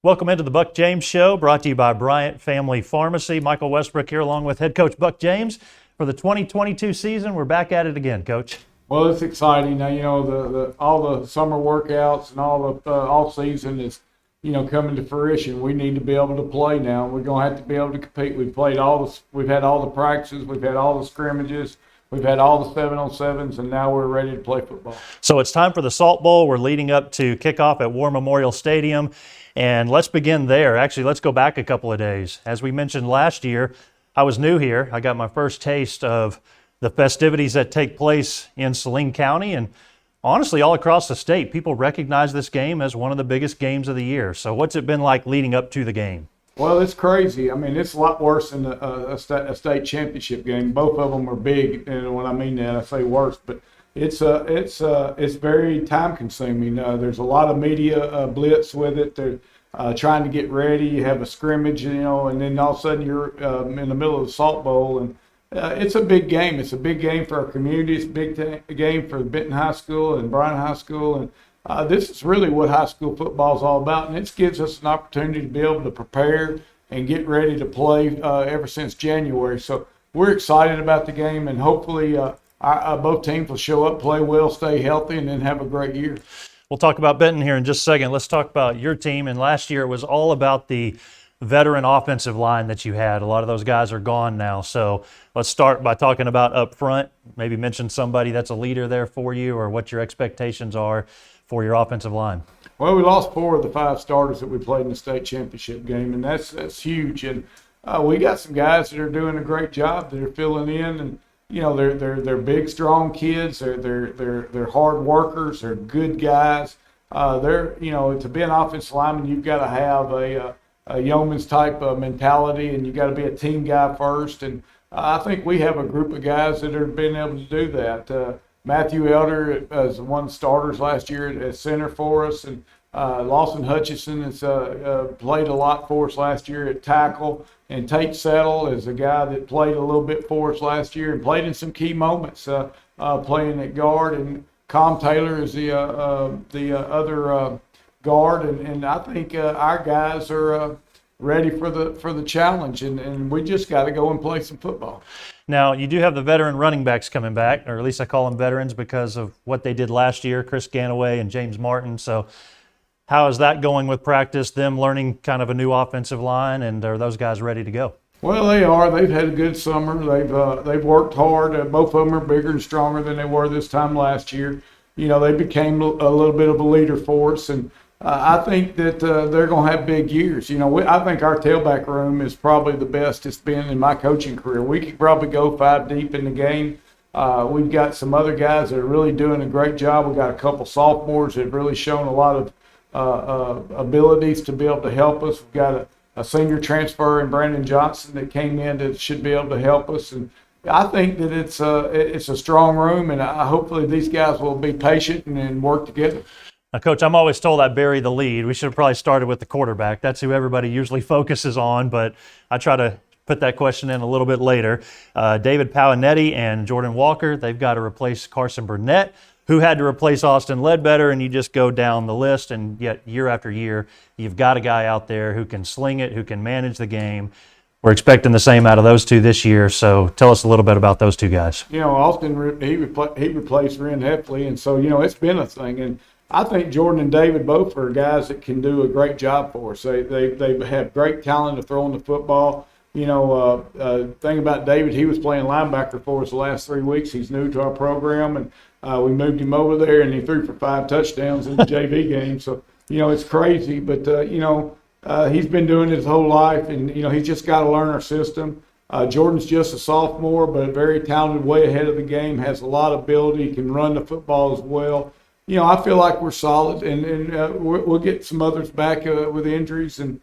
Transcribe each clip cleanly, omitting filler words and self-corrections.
Welcome into the Buck James Show, brought to you by Bryant Family Pharmacy. Michael Westbrook here, along with head coach Buck James. For the 2022 season, we're back at it again, Coach. Well, it's exciting. Now, all the summer workouts and all the off season is, coming to fruition. We need to be able to play now. We're going to have to be able to compete. We've had all the practices, we've had all the scrimmages, we've had all the 7-on-7s, and now we're ready to play football. So it's time for the Salt Bowl. We're leading up to kickoff at War Memorial Stadium. And let's begin there. Actually, let's go back a couple of days. As we mentioned last year, I was new here. I got my first taste of the festivities that take place in Saline County. And honestly, all across the state, people recognize this game as one of the biggest games of the year. So what's it been like leading up to the game? Well, it's crazy. I mean, it's a lot worse than a state championship game. Both of them are big, and when I mean that, I say worse. But it's very time consuming. There's a lot of media blitz with it. They're trying to get ready. You have a scrimmage, and then all of a sudden you're in the middle of the Salt Bowl, and it's a big game. It's a big game for our community. It's a big game for Benton High School and Bryan High School, and this is really what high school football is all about. And it gives us an opportunity to be able to prepare and get ready to play ever since January. So we're excited about the game, and hopefully both teams will show up, play well, stay healthy, and then have a great year. We'll talk about Benton here in just a second. Let's talk about your team. And last year it was all about the veteran offensive line that you had. A lot of those guys are gone now. So let's start by talking about up front. Maybe mention somebody that's a leader there for you, or what your expectations are for your offensive line. Well, we lost 4 of the 5 starters that we played in the state championship game, and that's huge. And we got some guys that are doing a great job that are filling in, and they're big, strong kids. They're hard workers. They're good guys. To be an offensive lineman, you've got to have a yeoman's type of mentality, and you've got to be a team guy first. And I think we have a group of guys that have been able to do that. Matthew Elder was one of the starters last year at center for us, and Lawson Hutchison has played a lot for us last year at tackle, and Tate Settle is a guy that played a little bit for us last year and played in some key moments playing at guard, and Com Taylor is the other guard, and I think our guys are ready for the challenge, and we just got to go and play some football. Now, you do have the veteran running backs coming back, or at least I call them veterans because of what they did last year, Chris Ganaway and James Martin. So how is that going with practice, them learning kind of a new offensive line, and are those guys ready to go? Well, they are. They've had a good summer. They've worked hard. Both of them are bigger and stronger than they were this time last year. They became a little bit of a leader for us, and I think that they're going to have big years. I think our tailback room is probably the best it's been in my coaching career. We could probably go 5 deep in the game. We've got some other guys that are really doing a great job. We've got a couple sophomores that have really shown a lot of abilities to be able to help us. We've got a senior transfer in Brandon Johnson that came in that should be able to help us. And I think that it's a strong room, and hopefully these guys will be patient and work together. Now, Coach, I'm always told I bury the lead. We should have probably started with the quarterback. That's who everybody usually focuses on, but I try to put that question in a little bit later. David Pawanetti and Jordan Walker, they've got to replace Carson Burnett, who had to replace Austin Ledbetter, and you just go down the list, and yet year after year, you've got a guy out there who can sling it, who can manage the game. We're expecting the same out of those two this year, so tell us a little bit about those two guys. Austin, he replaced Ren Heffley, and so, it's been a thing. And I think Jordan and David both are guys that can do a great job for us. They have great talent of throwing the football. Thing about David, he was playing linebacker for us the last 3 weeks. He's new to our program, and we moved him over there, and he threw for 5 touchdowns in the JV game. So, it's crazy, but, he's been doing it his whole life, and, he's just got to learn our system. Jordan's just a sophomore, but very talented, way ahead of the game, has a lot of ability, can run the football as well. I feel like we're solid, and we'll get some others back with injuries, and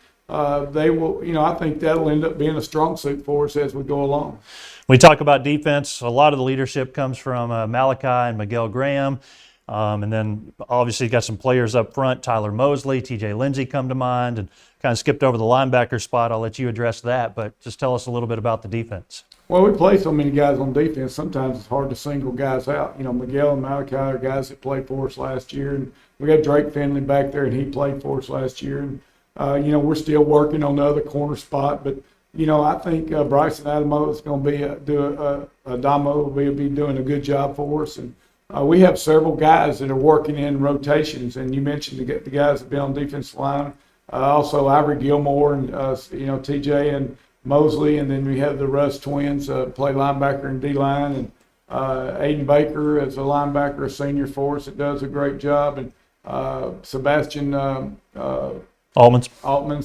they will, I think that'll end up being a strong suit for us as we go along. We talk about defense. A lot of the leadership comes from Malachi and Miguel Graham. And then obviously you got some players up front, Tyler Mosley, TJ Lindsey come to mind, and kind of skipped over the linebacker spot. I'll let you address that, but just tell us a little bit about the defense. Well, we play so many guys on defense, sometimes it's hard to single guys out. Miguel and Malachi are guys that played for us last year, and we got Drake Finley back there, and he played for us last year. And We're still working on the other corner spot, but I think Bryson Adamo is going to Adamo will be doing a good job for us, and we have several guys that are working in rotations. And you mentioned the guys that be on defensive line, also Ivory Gilmore and TJ and Mosley, and then we have the Russ twins play linebacker and D line, and Aiden Baker as a linebacker, a senior for us that does a great job, and Sebastian Altman's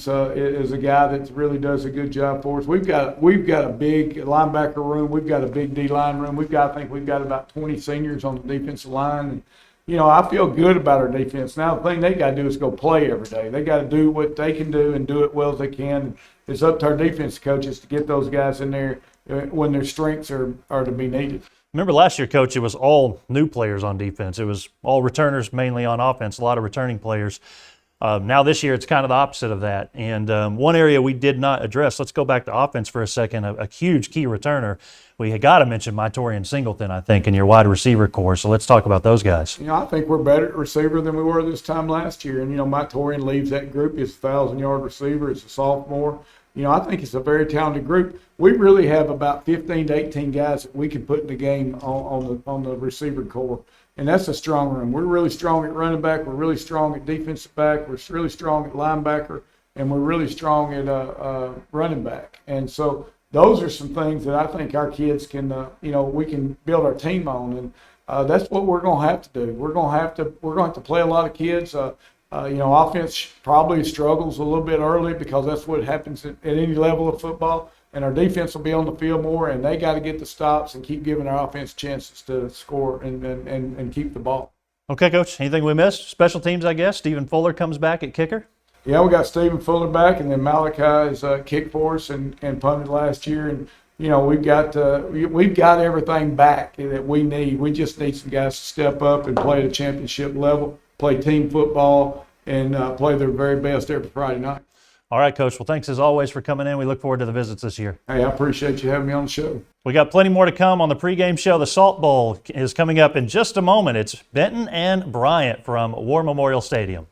is a guy that really does a good job for us. We've got a big linebacker room. We've got a big D-line room. I think we've got about 20 seniors on the defensive line. And, I feel good about our defense. Now, the thing they got to do is go play every day. They got to do what they can do and do it well as they can. And it's up to our defense coaches to get those guys in there when their strengths are to be needed. Remember last year, Coach, it was all new players on defense. It was all returners mainly on offense, a lot of returning players. Now this year, it's kind of the opposite of that. And one area we did not address, let's go back to offense for a second, a huge key returner. We had got to mention Mytorian Singleton, I think, in your wide receiver core. So let's talk about those guys. I think we're better at receiver than we were this time last year. And, Mytorian leads that group. He's a 1,000-yard receiver. He's a sophomore. I think it's a very talented group. We really have about 15 to 18 guys that we can put in the game on the receiver core. And that's a strong room. We're really strong at running back. We're really strong at defensive back. We're really strong at linebacker. And we're really strong at running back. And so those are some things that I think our kids can, we can build our team on. And that's what we're going to have to do. We're going to have to play a lot of kids. Offense probably struggles a little bit early because that's what happens at any level of football. And our defense will be on the field more, and they got to get the stops and keep giving our offense chances to score and keep the ball. Okay, Coach, anything we missed? Special teams, I guess. Stephen Fuller comes back at kicker. Yeah, we got Stephen Fuller back, and then Malachi is kicked for us and punted last year. And, we've got everything back that we need. We just need some guys to step up and play at a championship level, play team football, and play their very best every Friday night. All right, Coach. Well, thanks as always for coming in. We look forward to the visits this year. Hey, I appreciate you having me on the show. We got plenty more to come on the pregame show. The Salt Bowl is coming up in just a moment. It's Benton and Bryant from War Memorial Stadium.